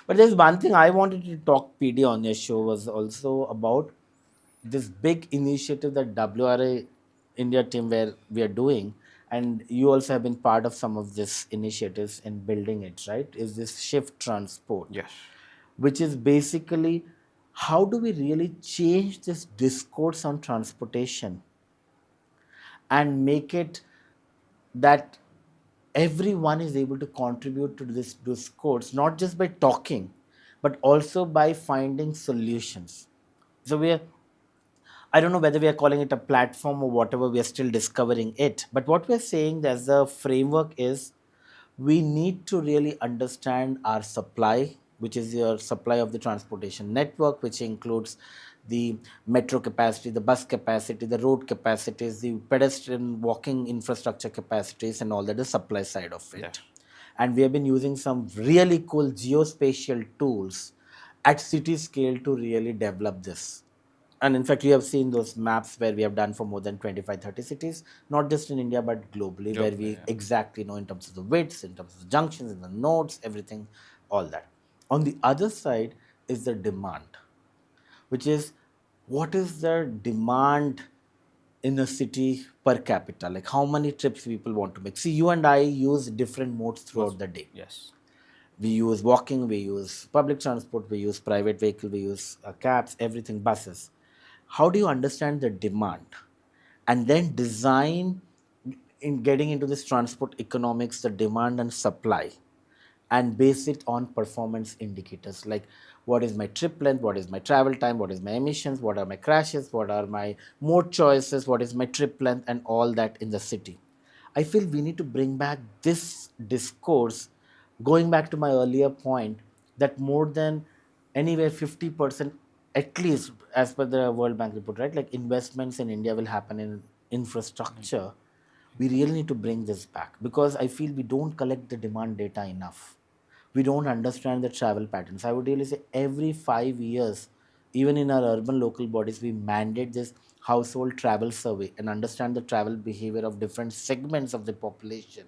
But there's one thing I wanted to talk PD on your show was also about this big initiative that WRI India team where we are doing, and you also have been part of some of this initiatives in building it, right? Is this shift transport, Yes. which is basically how do we really change this discourse on transportation and make it that everyone is able to contribute to this discourse, not just by talking, but also by finding solutions. So I don't know whether we are calling it a platform or whatever, we are still discovering it. But what we're saying as a framework is we need to really understand our supply, which is your supply of the transportation network, which includes the metro capacity, the bus capacity, the road capacities, the pedestrian walking infrastructure capacities, and all that, the supply side of Yes. it. And we have been using some really cool geospatial tools at city scale to really develop this. And in fact, you have seen those maps where we have done for more than 25, 30 cities, not just in India, but globally, where Globally, we yeah. exactly know in terms of the widths, in terms of the junctions, in the nodes, everything, all that. On the other side is the demand, which is what is the demand in a city per capita? Like how many trips people want to make. See, you and I use different modes throughout the day. Yes. We use walking, we use public transport, we use private vehicle, we use cabs, everything, buses. How do you understand the demand and then design in getting into this transport economics, the demand and supply, and base it on performance indicators like what is my trip length, what is my travel time, what is my emissions, what are my crashes, what are my mode choices, what is my trip length, and all that in the city. I feel we need to bring back this discourse, going back to my earlier point, that more than anywhere 50% at least, as per the World Bank report, right? Like investments in India will happen in infrastructure. We really need to bring this back because I feel we don't collect the demand data enough. We don't understand the travel patterns. I would really say every 5 years, even in our urban local bodies, we mandate this household travel survey and understand the travel behavior of different segments of the population.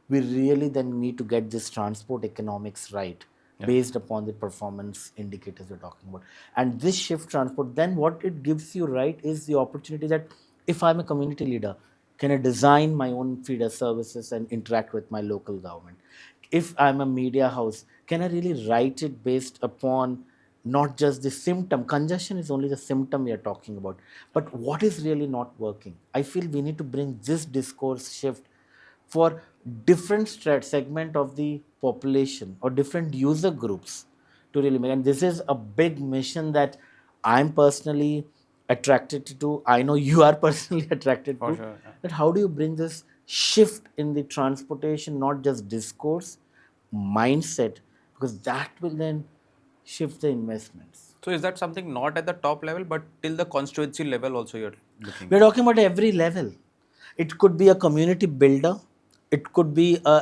We really then need to get this transport economics right Yeah. based upon the performance indicators we're talking about. And this shift transport, then what it gives you, right, is the opportunity that if I'm a community leader, can I design my own feeder services and interact with my local government? If I'm a media house, can I really write it based upon not just the symptom? Congestion is only the symptom we are talking about, but what is really not working? I feel we need to bring this discourse shift for different segment of the population or different user groups to really make. And this is a big mission that I'm personally attracted to. I know you are personally attracted For to. sure. Yeah. That how do you bring this shift in the transportation, not just discourse, mindset, because that will then shift the investments. So is that something not at the top level, but till the constituency level also you're looking We're at? talking about every level. It could be a community builder. It could be a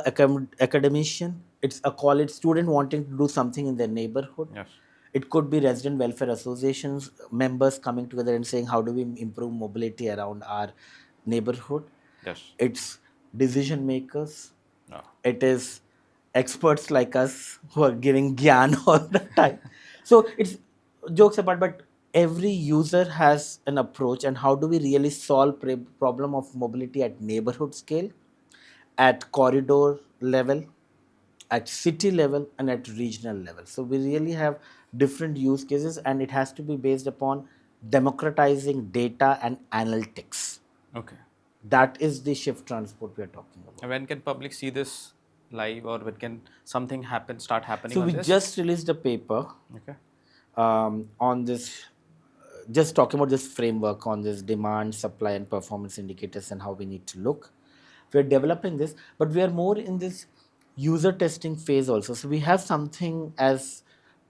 academician. It's a college student wanting to do something in their neighborhood. Yes. It could be resident welfare associations members coming together and saying how do we improve mobility around our neighborhood. Yes. It's decision makers. Yeah. It is experts like us who are giving gyan all the time. So it's jokes apart, but every user has an approach. And how do we really solve problem of mobility at neighborhood scale, at corridor level, at city level, and at regional level? So we really have different use cases, and it has to be based upon democratizing data and analytics. Okay. That is the shift transport we are talking about. And when can public see this live, or when can something happen, start happening So on we this? just released a paper Okay. on this, just talking about this framework on this demand, supply, and performance indicators and how we need to look. We're developing this, but we are more in this user testing phase also. So we have something as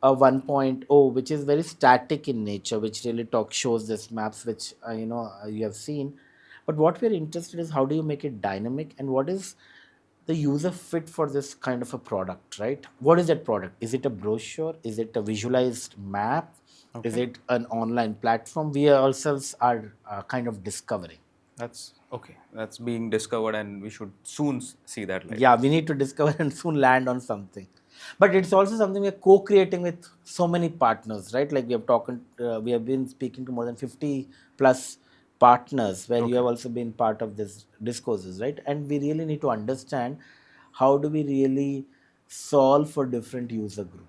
a 1.0, which is very static in nature, which really shows this maps, which you have seen. But what we're interested is how do you make it dynamic, and what is the user fit for this kind of a product, right? What is that product? Is it a brochure? Is it a visualized map? Is Okay. it an online platform? We ourselves are kind of discovering. That's okay. That's being discovered, and we should soon see that live. Yeah, we need to discover and soon land on something. But it's also something we're co-creating with so many partners, right? Like we have been speaking to more than 50 plus partners, where you Okay. have also been part of this discourses, right? And we really need to understand how do we really solve for different user group.